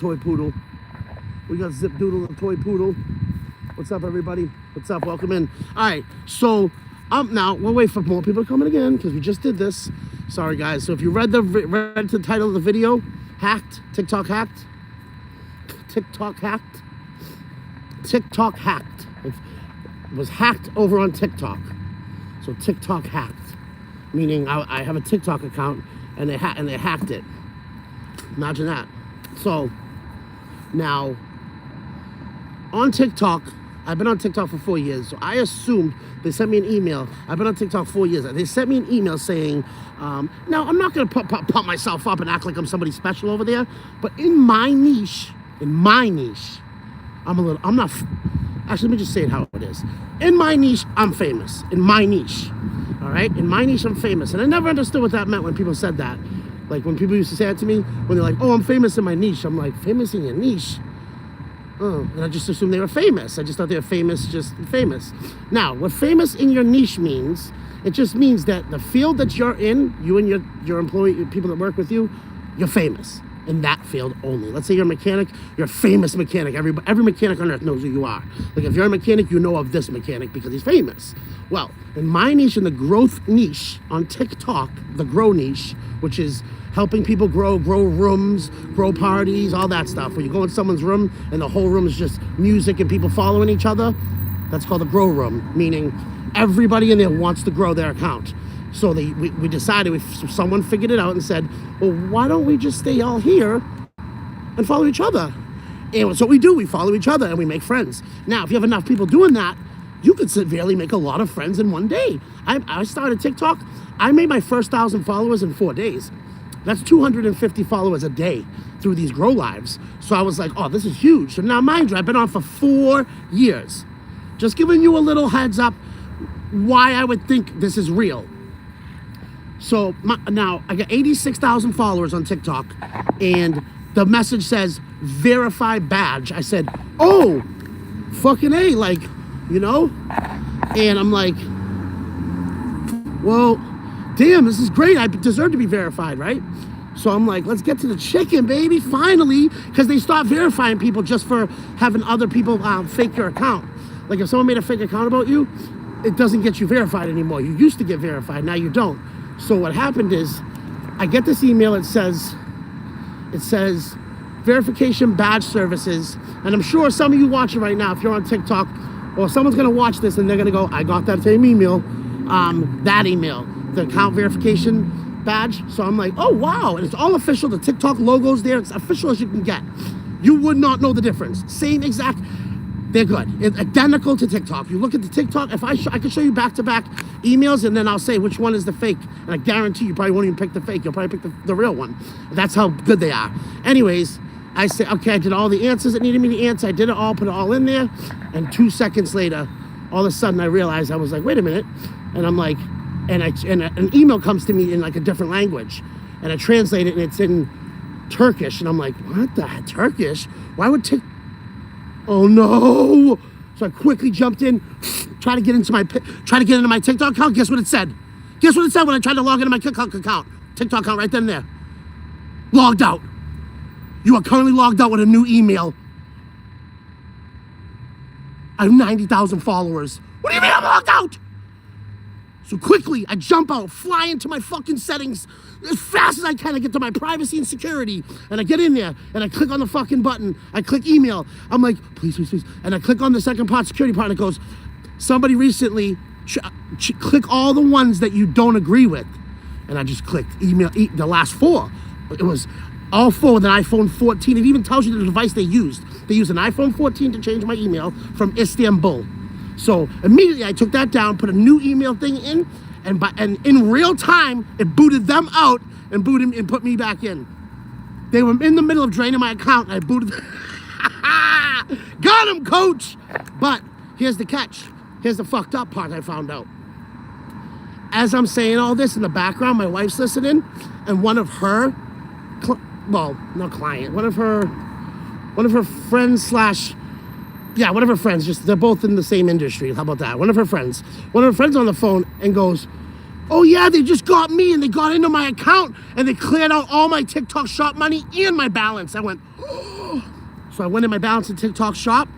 toy poodle. We got Zip Doodle and Toy Poodle. What's up, everybody? What's up? Welcome in. All right, so now we'll wait for more people coming again because we just did this. Sorry, guys. So if you read the title of the video, hacked, TikTok hacked. It was hacked over on TikTok. So TikTok hacked, meaning I have a TikTok account and they hacked it. Imagine that. So now on TikTok, I've been on TikTok for 4 years, so I assumed they sent me an email. I've been on TikTok 4 years. They sent me an email saying, now I'm not gonna pump myself up and act like I'm somebody special over there, but in my niche, actually, let me just say it how it is. In my niche, I'm famous. In my niche, all right? In my niche, I'm famous. And I never understood what that meant when people said that. Like when people used to say that to me, when they're like, oh, I'm famous in my niche. I'm like, famous in your niche? Oh, and I just assumed they were famous. I just thought they were famous, just famous. Now, what famous in your niche means, it just means that the field that you're in, you and your employee, people that work with you, you're famous in that field only. Let's say you're a mechanic, you're a famous mechanic. Every mechanic on earth knows who you are. Like if you're a mechanic, you know of this mechanic because he's famous. Well, in my niche, in the growth niche on TikTok, the grow niche, which is helping people grow rooms, grow parties, all that stuff. When you go in someone's room and the whole room is just music and people following each other, that's called a grow room, meaning everybody in there wants to grow their account. So we decided, someone figured it out and said, well, why don't we just stay all here and follow each other? And so we do, we follow each other and we make friends. Now, if you have enough people doing that, you could severely make a lot of friends in one day. I started TikTok, I made my first 1,000 followers in 4 days. That's 250 followers a day through these grow lives. So I was like, oh, this is huge. So now mind you, I've been on for 4 years. Just giving you a little heads up why I would think this is real. So now I got 86,000 followers on TikTok and the message says verify badge. I said, oh, fucking A, like, you know? And I'm like, well, damn, this is great. I deserve to be verified, right? So I'm like, let's get to the chicken, baby, finally, because they start verifying people just for having other people fake your account. Like if someone made a fake account about you, it doesn't get you verified anymore. You used to get verified, now you don't. So what happened is, I get this email, it says verification badge services, and I'm sure some of you watching right now, if you're on TikTok, or someone's gonna watch this and they're gonna go, I got that same email, that email, the account verification badge. So I'm like, oh wow, and it's all official, the TikTok logo's there, it's official as you can get. You would not know the difference. Same exact, they're good. It's identical to TikTok. You look at the TikTok, if I could show you back-to-back emails and then I'll say which one is the fake. And I guarantee you probably won't even pick the fake. You'll probably pick the real one. That's how good they are. Anyways, I said, okay, I did all the answers that needed me to answer. I did it all, put it all in there. And 2 seconds later, all of a sudden I realized, I was like, wait a minute. And I'm like, and an email comes to me in like a different language. And I translate it and it's in Turkish. And I'm like, what the heck, Turkish? Why would oh no! So I quickly jumped in, tried to get into my TikTok account. Guess what it said? Guess what it said when I tried to log into my TikTok account? TikTok account right then and there. Logged out. You are currently logged out with a new email. I have 90,000 followers. What do you mean I'm logged out? So quickly, I jump out, fly into my fucking settings as fast as I can. I get to my privacy and security, and I get in there, and I click on the fucking button. I click email. I'm like, please, please, please. And I click on the second part, security part, and it goes, somebody recently, click all the ones that you don't agree with. And I just clicked email, the last 4. It was all 4 with an iPhone 14. It even tells you the device they used. They used an iPhone 14 to change my email from Istanbul. So immediately I took that down, put a new email thing in, and in real time, it booted them out and put me back in. They were in the middle of draining my account, and I booted them. Got him, coach! But here's the catch. Here's the fucked up part I found out. As I'm saying all this in the background, my wife's listening, and one of her, one of her friends one of her friends, just they're both in the same industry. How about that? One of her friends on the phone and goes, oh yeah, they just got me and they got into my account and they cleared out all my TikTok shop money and my balance. I went, oh. So I went in my Balance and TikTok shop.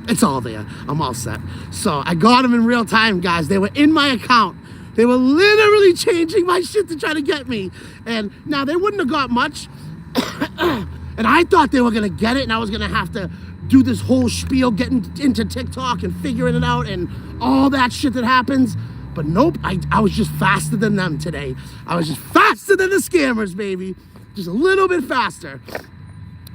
It's all there. I'm all set. So I got them in real time, guys. They were in my account. They were literally changing my shit to try to get me. And now they wouldn't have got much. And I thought they were going to get it, and I was going to have to do this whole spiel getting into TikTok and figuring it out and all that shit that happens. But nope, I was just faster than them today. I was just faster than the scammers, baby. Just a little bit faster.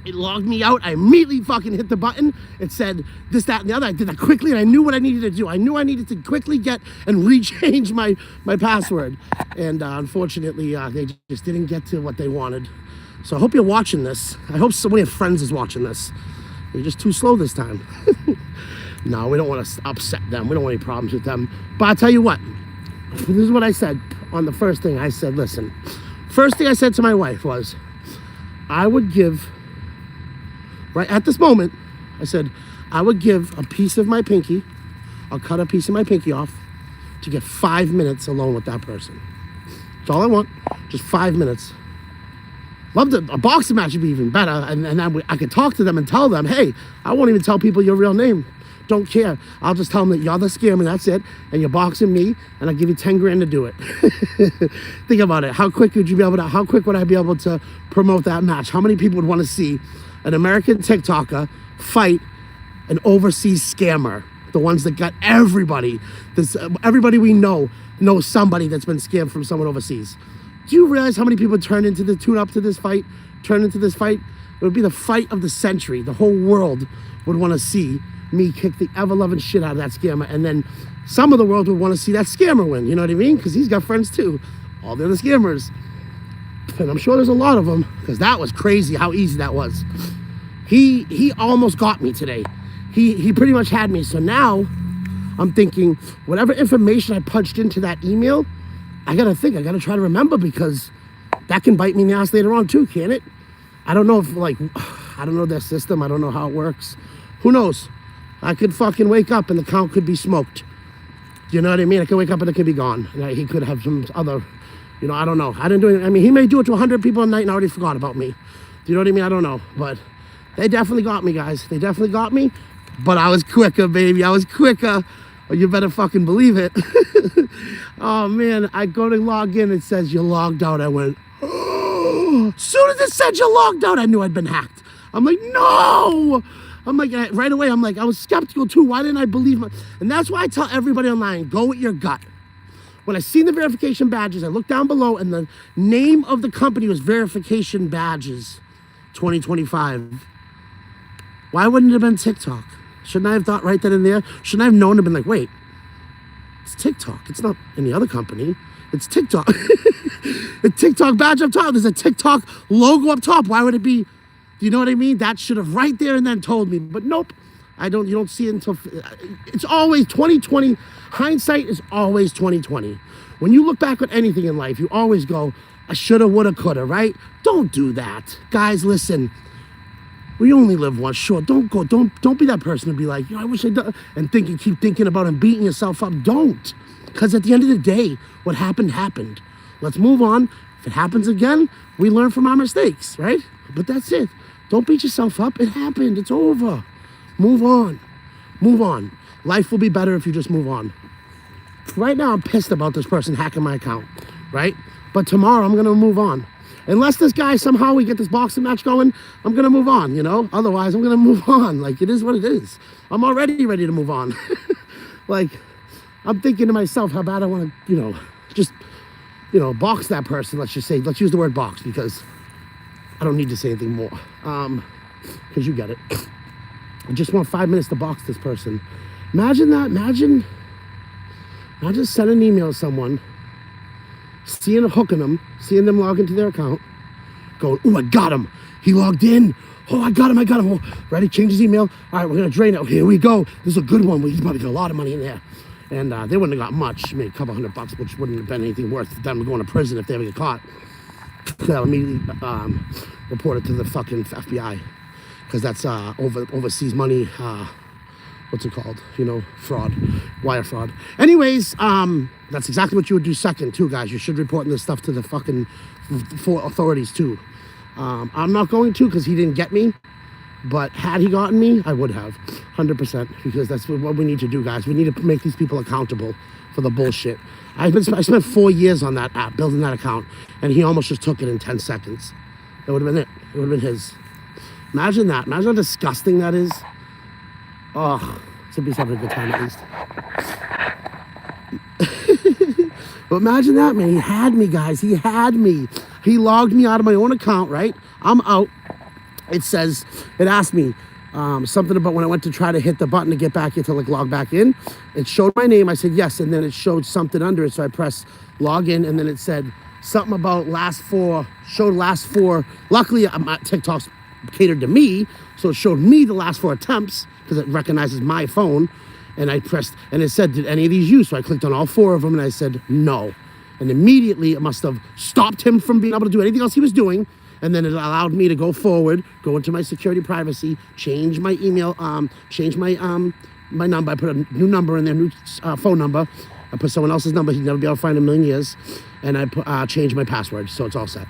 It logged me out. I immediately fucking hit the button. It said this, that, and the other. I did that quickly, and I knew what I needed to do. I knew I needed to quickly get and rechange my password. And unfortunately, they just didn't get to what they wanted. So I hope you're watching this. I hope somebody of your friends is watching this. You're just too slow this time. No, we don't want to upset them. We don't want any problems with them. But I'll tell you what. This is what I said on the first thing. I said, listen. First thing I said to my wife was, I would give... Right at this moment, I said, I would give a piece of my pinky, I'll cut a piece of my pinky off to get 5 minutes alone with that person. That's all I want, just 5 minutes. Love a boxing match would be even better, and then I could talk to them and tell them, hey, I won't even tell people your real name. Don't care. I'll just tell them that you're the scammer, that's it, and you're boxing me, and I'll give you 10 grand to do it. Think about it. How quick would I be able to promote that match? How many people would want to see an American TikToker fight an overseas scammer? The ones that got everybody. Everybody we know knows somebody that's been scammed from someone overseas. Do you realize how many people tune up to this fight? It would be the fight of the century. The whole world would want to see me kick the ever-loving shit out of that scammer. And then some of the world would want to see that scammer win. You know what I mean? Because he's got friends too. All the other scammers. And I'm sure there's a lot of them, because that was crazy how easy that was. He almost got me today. He pretty much had me. So now I'm thinking, whatever information I punched into that email, I gotta try to remember, because that can bite me in the ass later on too, can't it? I don't know if, I don't know their system. I don't know how it works. Who knows? I could fucking wake up and the account could be smoked. Do you know what I mean? I could wake up and it could be gone. And he could have some other, I don't know. I didn't do it. I mean, he may do it to 100 people a night and already forgot about me. Do you know what I mean? I don't know. But they definitely got me, guys. They definitely got me. But I was quicker, baby. I was quicker. Well, you better fucking believe it. Oh, man. I go to log in. It says you're logged out. I went, oh. As soon as it said you're logged out, I knew I'd been hacked. I'm like, no. I'm like, right away, I'm like, I was skeptical too. Why didn't I believe my... And that's why I tell everybody online, go with your gut. When I seen the verification badges, I looked down below and the name of the company was Verification Badges 2025. Why wouldn't it have been TikTok? Shouldn't I have thought right then and there? Shouldn't I have known to been like, wait, it's TikTok. It's not any other company. It's TikTok. The TikTok badge up top. There's a TikTok logo up top. Why would it be... Do you know what I mean? That should have right there and then told me. But nope, you don't see it until, it's always 2020. Hindsight is always 2020. When you look back at anything in life, you always go, I shoulda, woulda, coulda, right? Don't do that. Guys, listen, we only live once. Sure, don't be that person to be like, I wish I'd done, and keep thinking about and beating yourself up. Don't. Because at the end of the day, what happened, happened. Let's move on. If it happens again, we learn from our mistakes, right? But that's it. Don't beat yourself up. It happened. It's over. Move on. Move on. Life will be better if you just move on. Right now, I'm pissed about this person hacking my account, right? But tomorrow, I'm going to move on. Unless this guy, somehow we get this boxing match going, I'm going to move on, Otherwise, I'm going to move on. Like, it is what it is. I'm already ready to move on. I'm thinking to myself how bad I want to, just, box that person. Let's just say, let's use the word box, because I don't need to say anything more, because you get it. I just want 5 minutes to box this person. Imagine that. Imagine sending an email to someone, hooking them, seeing them log into their account, going, oh, I got him. He logged in. Oh, I got him. Oh, ready? Change his email. All right, we're going to drain it. Here we go. This is a good one. He's about to get a lot of money in there. And they wouldn't have got much. Maybe a couple $100, which wouldn't have been anything worth them going to prison if they ever get caught. They'll immediately report it to the fucking FBI, because that's overseas money. What's it called? Fraud, wire fraud. Anyways, that's exactly what you would do second too, guys. You should report this stuff to the fucking authorities too. I'm not going to because he didn't get me. But had he gotten me, I would have, 100%, because that's what we need to do, guys. We need to make these people accountable for the bullshit. I spent 4 years on that app, building that account, and he almost just took it in 10 seconds. That would have been it. It would have been his. Imagine that. Imagine how disgusting that is. Oh, Zippy's having a good time at least. But imagine that, man. He had me, guys. He had me. He logged me out of my own account, right? I'm out. It asked me something about when I went to try to hit the button to get back in, to like log back in. It showed my name. I said yes, and then it showed something under it. So I pressed log in, and then it said something about last four. Luckily, TikTok's catered to me, so it showed me the last 4 attempts because it recognizes my phone. And I pressed, and it said, did any of these use? So I clicked on all 4 of them, and I said no. And immediately it must have stopped him from being able to do anything else he was doing. And then it allowed me to go forward, go into my security privacy, change my email, change my number. I put a new number in there, new phone number. I put someone else's number he'd never be able to find in a million years. And I changed my password, so it's all set.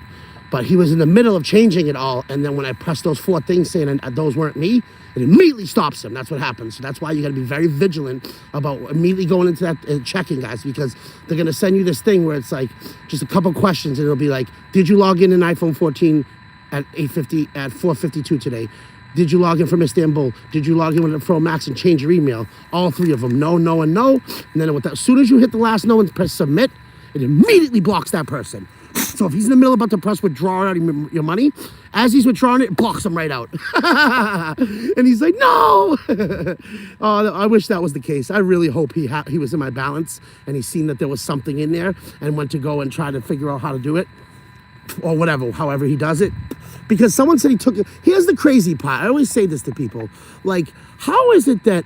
But he was in the middle of changing it all. And then when I pressed those 4 things saying those weren't me, it immediately stops him. That's what happens. So that's why you got to be very vigilant about immediately going into that and checking, guys, because they're going to send you this thing where it's like just a couple questions, and it'll be like, did you log in an iPhone 14 at 4:52 today? Did you log in from Istanbul? Did you log in with a Pro Max and change your email? All 3 of them, no, no, and no. And then as soon as you hit the last no and press submit, it immediately blocks that person. So if he's in the middle about to press withdraw out your money, as he's withdrawing it blocks him right out. And he's like, no. Oh, I wish that was the case. I really hope he was in my balance and he's seen that there was something in there and went to go and try to figure out how to do it or whatever, however he does it. Because someone said he took it. Here's the crazy part. I always say this to people. Like, how is it that,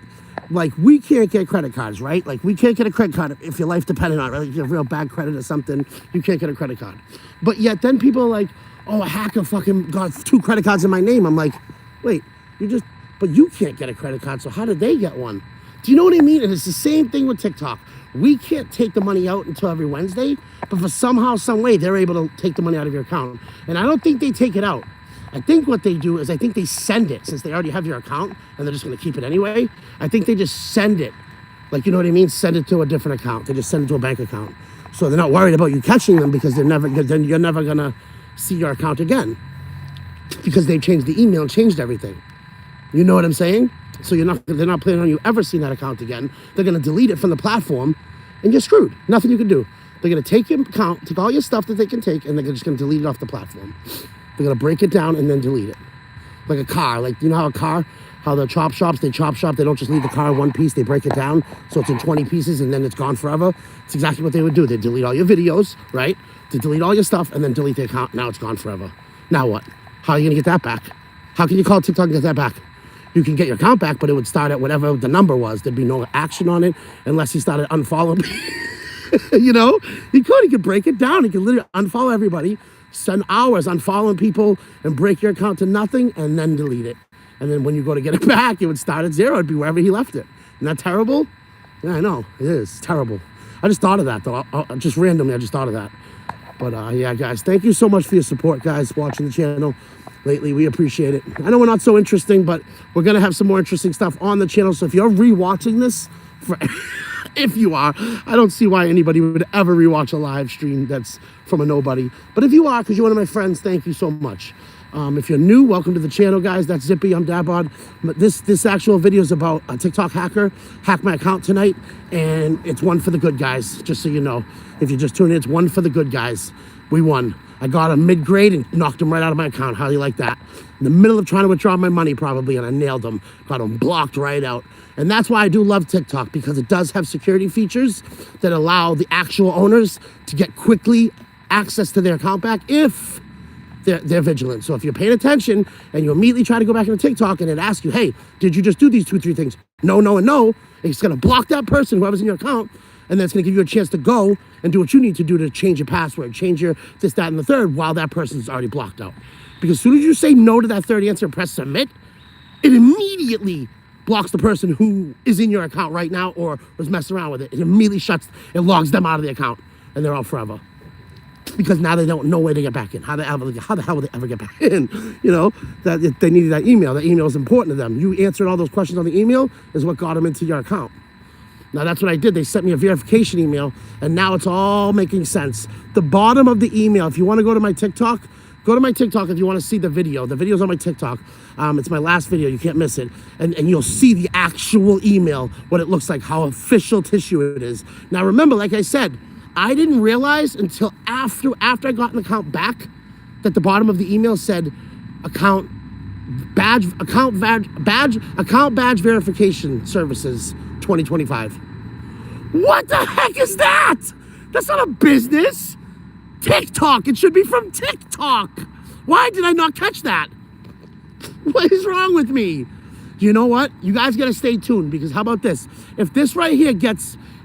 like, we can't get credit cards, right? Like, we can't get a credit card if your life depended on it, right? If you have real bad credit or something, you can't get a credit card. But yet then people are like, oh, a hacker fucking got 2 credit cards in my name. I'm like, wait, but you can't get a credit card, so how did they get one? Do you know what I mean? And it's the same thing with TikTok. We can't take the money out until every Wednesday, but for somehow, some way, they're able to take the money out of your account. And I don't think they take it out. I think what they do is I think they send it, since they already have your account and they're just going to keep it anyway. I think they just send it, like, you know what I mean? Send it to a different account. They just send it to a bank account. So they're not worried about you catching them because then you're never going to see your account again because they've changed the email and changed everything. You know what I'm saying? So they're not planning on you ever seeing that account again. They're going to delete it from the platform and you're screwed. Nothing you can do. They're going to take your account, take all your stuff that they can take, and they're just going to delete it off the platform. They're going to break it down and then delete it. Like a car. Like, you know how the chop shops, they don't just leave the car in one piece, they break it down so it's in 20 pieces and then it's gone forever. It's exactly what they would do. They delete all your videos, right? They delete all your stuff and then delete the account. Now it's gone forever. Now what? How are you going to get that back? How can you call TikTok and get that back? You can get your account back, but it would start at whatever the number was. There'd be no action on it unless he started unfollowing. You know? He could break it down. He could literally unfollow everybody, spend hours unfollowing people and break your account to nothing and then delete it. And then when you go to get it back, it would start at 0. It'd be wherever he left it. Isn't that terrible? Yeah, I know. It is. It's terrible. I just thought of that, though. Just randomly, I just thought of that. But, yeah, guys, thank you so much for your support, guys, watching the channel lately. We appreciate it. I know we're not so interesting, but we're going to have some more interesting stuff on the channel. So if you're rewatching this, if you are, I don't see why anybody would ever rewatch a live stream that's from a nobody. But if you are, because you're one of my friends, thank you so much. If you're new, welcome to the channel, guys. That's Zippy. I'm dadbod. This actual video is about a TikTok hacker. Hacked my account tonight, and it's one for the good guys, just so you know. If you just tune in, it's one for the good guys. We won. I got a mid-grade and knocked him right out of my account. How do you like that? In the middle of trying to withdraw my money, probably, and I nailed him. Got him blocked right out. And that's why I do love TikTok, because it does have security features that allow the actual owners to get quickly access to their account back if they're vigilant. So if you're paying attention and you immediately try to go back into TikTok and it asks you, hey, did you just do these 2-3 things? No, no, and no. It's going to block that person, whoever's in your account, and then it's going to give you a chance to go and do what you need to do to change your password, change your this, that, and the third while that person's already blocked out. Because as soon as you say no to that third answer and press submit, it immediately blocks the person who is in your account right now or was messing around with it. It immediately it logs them out of the account, and they're out forever. because now they don't know where to get back in. How the hell will they ever get back in? You know, that they needed that email. That email is important to them. You answering all those questions on the email is what got them into your account. Now that's what I did. They sent me a verification email, and now it's all making sense. The bottom of the email, if you want to go to my TikTok, go to my TikTok if you want to see the video. The video's on my TikTok. It's my last video. You can't miss it. And you'll see the actual email, what it looks like, how official tissue it is. Now remember, like I said, I didn't realize until after I got an account back that the bottom of the email said account badge verification services 2025. What the heck is that? That's not a business. TikTok. It should be from TikTok. Why did I not catch that? What is wrong with me? You know what? You guys got to stay tuned, because how about this? If this right here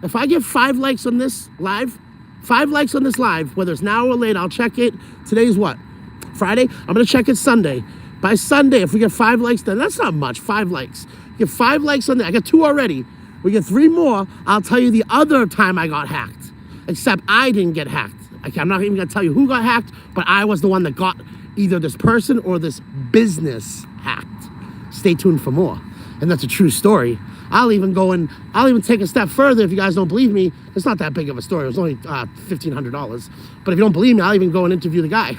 if I get 5 likes on this live, 5 likes on this live, whether it's now or later, I'll check it. Today's what? Friday? I'm going to check it Sunday. By Sunday, if we get 5 likes, then that's not much. 5 likes. Get 5 likes on that. I got 2 already. We get 3 more. I'll tell you the other time I got hacked. Except I didn't get hacked. Okay, I'm not even going to tell you who got hacked, but I was the one that got either this person or this business hacked. Stay tuned for more. And that's a true story. I'll even take a step further if you guys don't believe me. It's not that big of a story. It was only $1,500. But if you don't believe me, I'll even go and interview the guy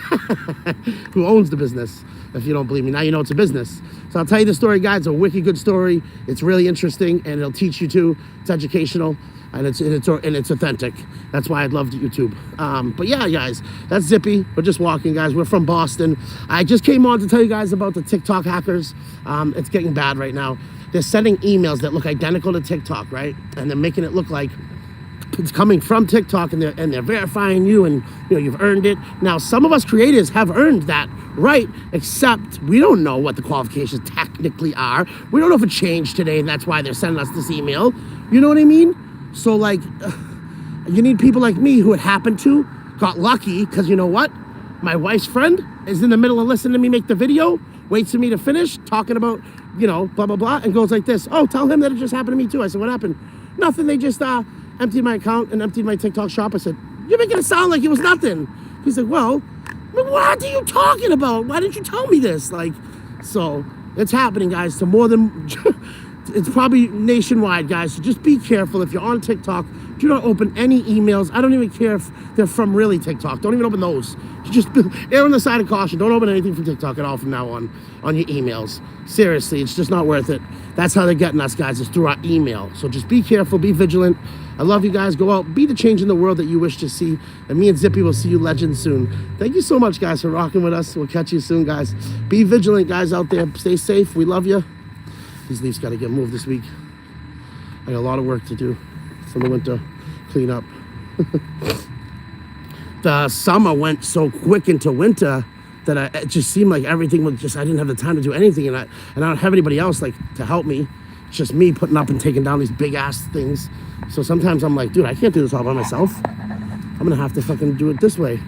who owns the business. If you don't believe me, now you know it's a business. So I'll tell you the story, guys. It's a wicked good story. It's really interesting, and it'll teach you too. It's educational, and it's authentic. That's why I loved YouTube. But yeah, guys, that's Zippy. We're just walking, guys. We're from Boston. I just came on to tell you guys about the TikTok hackers. It's getting bad right now. They're sending emails that look identical to TikTok, right? And they're making it look like it's coming from TikTok, and they're verifying you, and you've earned it. Now, some of us creators have earned that right, except we don't know what the qualifications technically are. We don't know if it changed today, and that's why they're sending us this email. You know what I mean? So, like, you need people like me who it happened to, got lucky, because you know what? My wife's friend is in the middle of listening to me make the video, waits for me to finish, talking about, blah, blah, blah, and goes like this. Oh, tell him that it just happened to me too. I said, what happened? Nothing. They just emptied my account and emptied my TikTok shop. I said, you're making it sound like it was nothing. He's like, well, what are you talking about? Why didn't you tell me this? So it's happening, guys, to more than... It's probably nationwide, guys, so just be careful. If you're on TikTok, do not open any emails. I don't even care if they're from really TikTok. Don't even open those. Just err on the side of caution. Don't open anything from TikTok at all from now on your emails. Seriously, it's just not worth it. That's how they're getting us, guys, is through our email. So just be careful, be vigilant. I love you guys. Go out, be the change in the world that you wish to see. And me and Zippy will see you legends soon. Thank you so much, guys, for rocking with us. We'll catch you soon, guys. Be vigilant, guys, out there. Stay safe. We love you. These leaves got to get moved this week. I got a lot of work to do from the winter clean up. The summer went so quick into winter that it just seemed like everything was just, I didn't have the time to do anything, and I don't have anybody else to help me. It's just me putting up and taking down these big ass things. So sometimes I'm like, dude, I can't do this all by myself. I'm gonna have to fucking do it this way.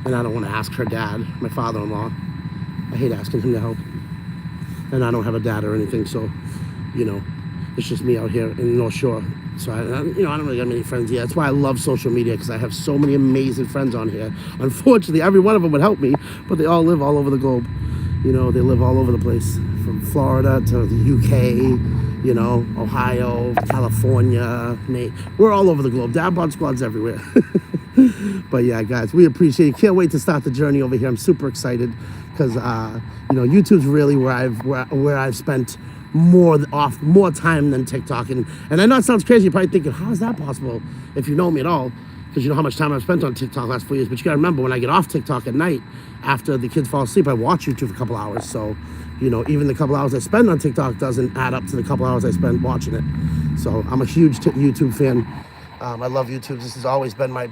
And I don't want to ask her dad, my father-in-law. I hate asking him to help. And I don't have a dad or anything, so, it's just me out here in North Shore. So, I don't really have many friends here. That's why I love social media, because I have so many amazing friends on here. Unfortunately, every one of them would help me, but they all live all over the globe. They live all over the place, from Florida to the UK, Ohio, California, Maine. We're all over the globe. Dadbod squads everywhere. But yeah, guys, we appreciate it. Can't wait to start the journey over here. I'm super excited because YouTube's really where I've spent more time than TikTok. And I know it sounds crazy. You're probably thinking, how is that possible if you know me at all? Because you know how much time I've spent on TikTok the last 4 years. But you gotta remember, when I get off TikTok at night, after the kids fall asleep, I watch YouTube for a couple hours. So, even the couple hours I spend on TikTok doesn't add up to the couple hours I spend watching it. So I'm a huge YouTube fan. I love YouTube. This has always been my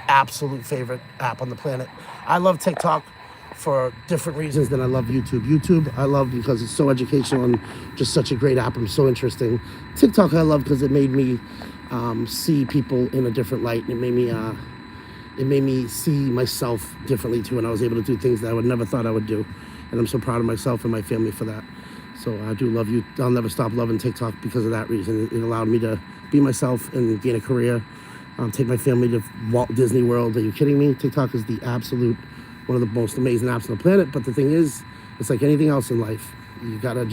absolute favorite app on the planet. I love TikTok for different reasons than I love YouTube. YouTube I love because it's so educational and just such a great app and so interesting. TikTok I love because it made me see people in a different light. It made me see myself differently too, and I was able to do things that I would never thought I would do. And I'm so proud of myself and my family for that. So I do love you. I'll never stop loving TikTok because of that reason. It allowed me to be myself and gain a career Take my family to Walt Disney World. Are you kidding me? TikTok is the absolute, one of the most amazing apps on the planet. But the thing is, it's like anything else in life. You gotta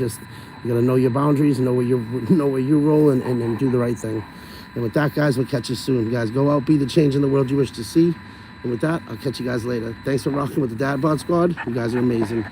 know your boundaries, know where you roll, and do the right thing. And with that, guys, we'll catch you soon. Guys, go out, be the change in the world you wish to see. And with that, I'll catch you guys later. Thanks for rocking with the Dad Bod Squad. You guys are amazing.